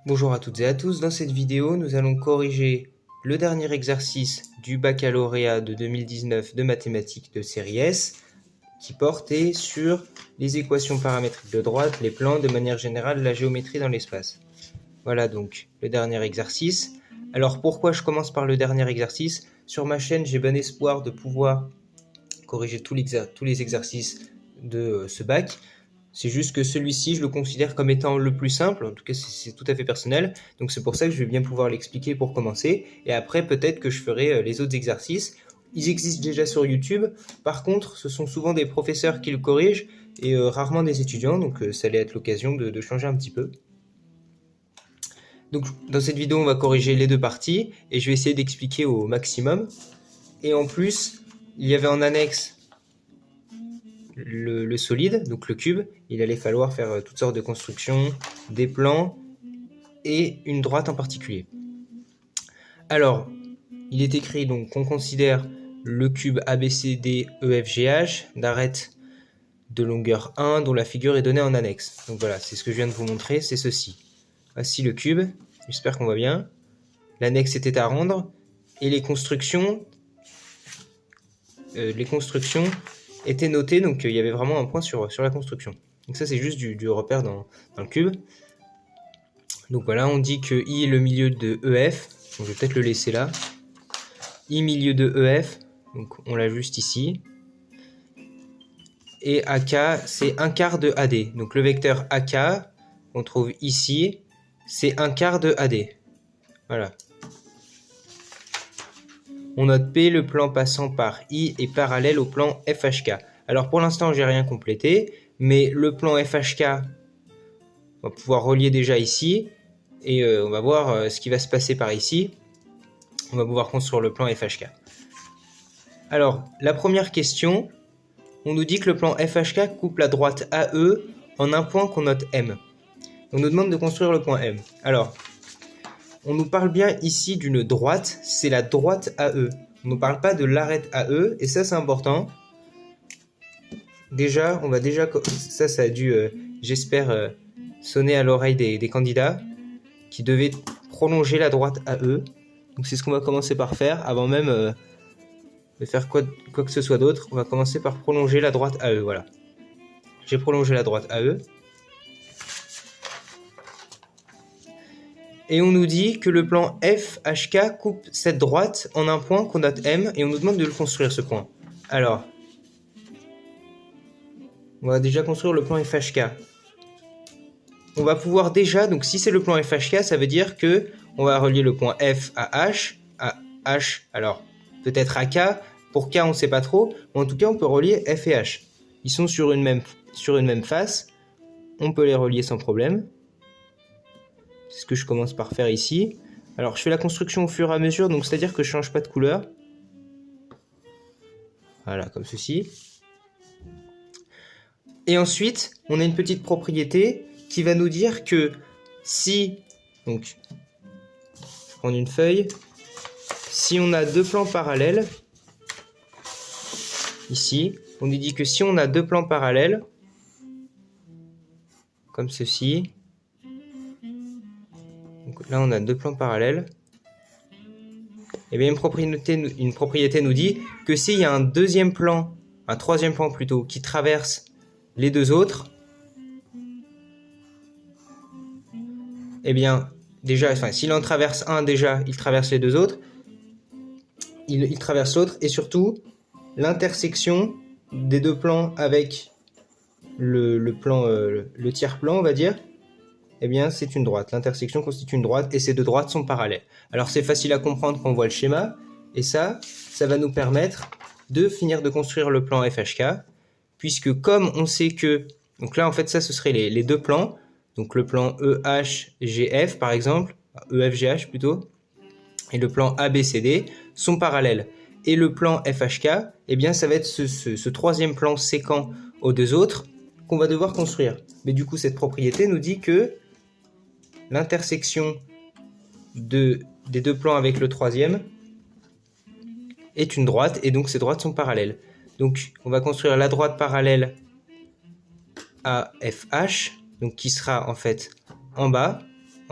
Bonjour à toutes et à tous, dans cette vidéo nous allons corriger le dernier exercice du baccalauréat de 2019 de mathématiques de série S qui portait sur les équations paramétriques de droite, les plans, de manière générale la géométrie dans l'espace. Voilà donc le dernier exercice. Alors pourquoi je commence par le dernier exercice? Sur ma chaîne j'ai bon espoir de pouvoir corriger tous les exercices de ce bac. C'est juste que celui-ci, je le considère comme étant le plus simple. En tout cas, c'est tout à fait personnel. Donc c'est pour ça que je vais bien pouvoir l'expliquer pour commencer. Et après, peut-être que je ferai les autres exercices. Ils existent déjà sur YouTube. Par contre, ce sont souvent des professeurs qui le corrigent et rarement des étudiants. Donc ça allait être l'occasion de changer un petit peu. Donc dans cette vidéo, on va corriger les deux parties. Et je vais essayer d'expliquer au maximum. Et en plus, il y avait en annexe le solide, donc le cube. Il allait falloir faire toutes sortes de constructions, des plans et une droite en particulier. Alors, il est écrit donc qu'on considère le cube ABCDEFGH d'arête de longueur 1 dont la figure est donnée en annexe. Donc voilà, c'est ce que je viens de vous montrer, c'est ceci. Voici le cube, j'espère qu'on va bien. L'annexe était à rendre et les constructions était noté, donc il y avait vraiment un point sur la construction. Donc ça c'est juste du repère dans le cube. Donc voilà, on dit que I est le milieu de EF, donc je vais peut-être le laisser là. I milieu de EF, donc on l'ajuste ici. Et AK c'est un quart de AD, donc le vecteur AK qu'on trouve ici, c'est un quart de AD. Voilà. On note P, le plan passant par I est parallèle au plan FHK. Alors pour l'instant, j'ai rien complété, mais le plan FHK, on va pouvoir relier déjà ici, et on va voir ce qui va se passer par ici. On va pouvoir construire le plan FHK. Alors, la première question, on nous dit que le plan FHK coupe la droite AE en un point qu'on note M. On nous demande de construire le point M. Alors, on nous parle bien ici d'une droite, c'est la droite AE. On ne nous parle pas de l'arête AE, et ça c'est important. Déjà, ça a dû, j'espère, sonner à l'oreille des candidats qui devaient prolonger la droite AE. Donc c'est ce qu'on va commencer par faire, avant même de faire quoi que ce soit d'autre. On va commencer par prolonger la droite AE, voilà. J'ai prolongé la droite AE. Et on nous dit que le plan FHK coupe cette droite en un point qu'on note M, et on nous demande de le construire ce point. Alors, on va déjà construire le plan FHK. On va pouvoir déjà, donc si c'est le plan FHK, ça veut dire que on va relier le point F à H, alors peut-être à K, pour K on ne sait pas trop, mais en tout cas on peut relier F et H. Ils sont sur une même face, on peut les relier sans problème. C'est ce que je commence par faire ici. Alors je fais la construction au fur et à mesure, donc c'est-à-dire que je ne change pas de couleur. Voilà, comme ceci. Et ensuite, on a une petite propriété qui va nous dire que si, donc, je vais prendre une feuille, si on a deux plans parallèles, ici, on nous dit que si on a deux plans parallèles, comme ceci, donc là on a deux plans parallèles, et bien une propriété nous dit que s'il y a un troisième plan plutôt, qui traverse les deux autres, eh bien, déjà, enfin, s'il en traverse un déjà, il traverse les deux autres, il traverse l'autre, et surtout, l'intersection des deux plans avec le tiers plan, on va dire, eh bien, c'est une droite. L'intersection constitue une droite, et ces deux droites sont parallèles. Alors, c'est facile à comprendre quand on voit le schéma, et ça va nous permettre de finir de construire le plan FHK, puisque comme on sait que, donc là, en fait, ça, ce serait les deux plans, donc le plan EHGF, par exemple, EFGH plutôt, et le plan ABCD sont parallèles. Et le plan FHK, eh bien, ça va être ce troisième plan séquent aux deux autres qu'on va devoir construire. Mais du coup, cette propriété nous dit que l'intersection des deux plans avec le troisième est une droite, et donc ces droites sont parallèles. Donc, on va construire la droite parallèle à FH, donc qui sera en fait en bas,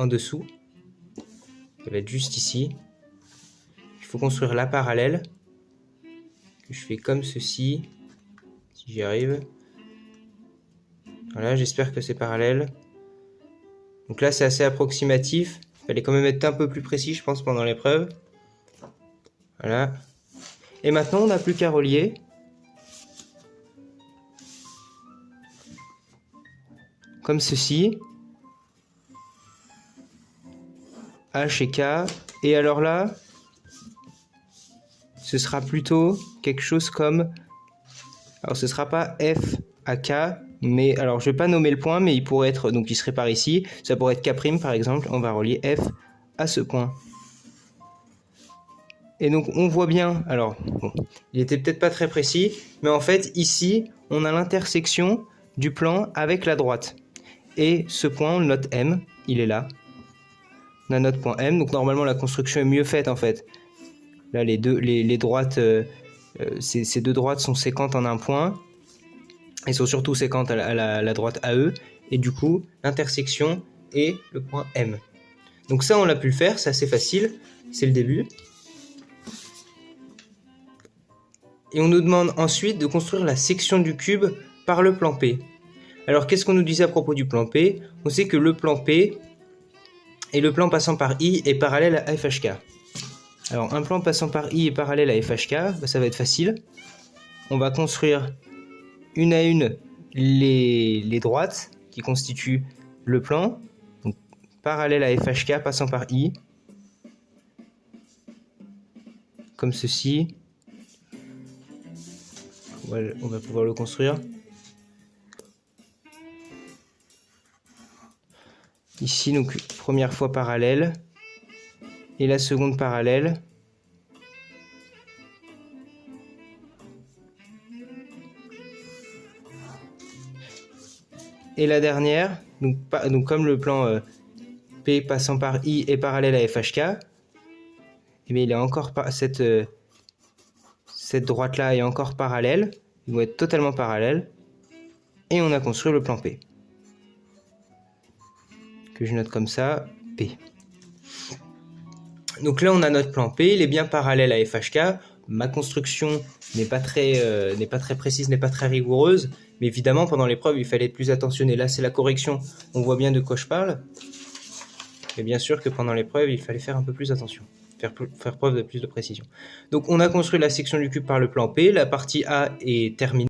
en dessous. Ça va être juste ici. Il faut construire la parallèle. Que je fais comme ceci. Si j'y arrive. Voilà, j'espère que c'est parallèle. Donc là, c'est assez approximatif. Il fallait quand même être un peu plus précis, je pense, pendant l'épreuve. Voilà. Et maintenant, on n'a plus qu'à relier. Comme ceci. H et K. Et alors là, ce sera plutôt quelque chose comme... Alors, ce ne sera pas F à K, mais... Alors, je ne vais pas nommer le point, mais il pourrait être... Donc, il serait par ici. Ça pourrait être K', par exemple. On va relier F à ce point. Et donc, on voit bien... Alors, bon, il était peut-être pas très précis, mais en fait, ici, on a l'intersection du plan avec la droite. Et ce point, on le note M. Il est là. On a notre point M. Donc, normalement, la construction est mieux faite, en fait. Là, les droites... ces deux droites sont séquentes en un point. Elles sont surtout séquentes à la droite AE. Et du coup, l'intersection est le point M. Donc ça, on l'a pu le faire. C'est assez facile. C'est le début. Et on nous demande ensuite de construire la section du cube par le plan P. Alors, qu'est-ce qu'on nous disait à propos du plan P? On sait que le plan P et le plan passant par I est parallèle à FHK. Alors, un plan passant par I est parallèle à FHK, bah, ça va être facile. On va construire une à une les droites qui constituent le plan. Donc, parallèle à FHK passant par I. Comme ceci. On va pouvoir le construire. Ici, donc, première fois parallèle. Et la seconde parallèle. Et la dernière, donc comme le plan P passant par I est parallèle à FHK, et bien il est encore cette droite-là est encore parallèle. Ils vont être totalement parallèles. Et on a construit le plan P. Que je note comme ça, P. Donc là, on a notre plan P, il est bien parallèle à FHK. Ma construction n'est pas très précise, n'est pas très rigoureuse. Mais évidemment, pendant l'épreuve, il fallait être plus attentionné. Là, c'est la correction. On voit bien de quoi je parle. Mais bien sûr que pendant l'épreuve, il fallait faire un peu plus attention. Faire preuve de plus de précision. Donc, on a construit la section du cube par le plan P. La partie A est terminée.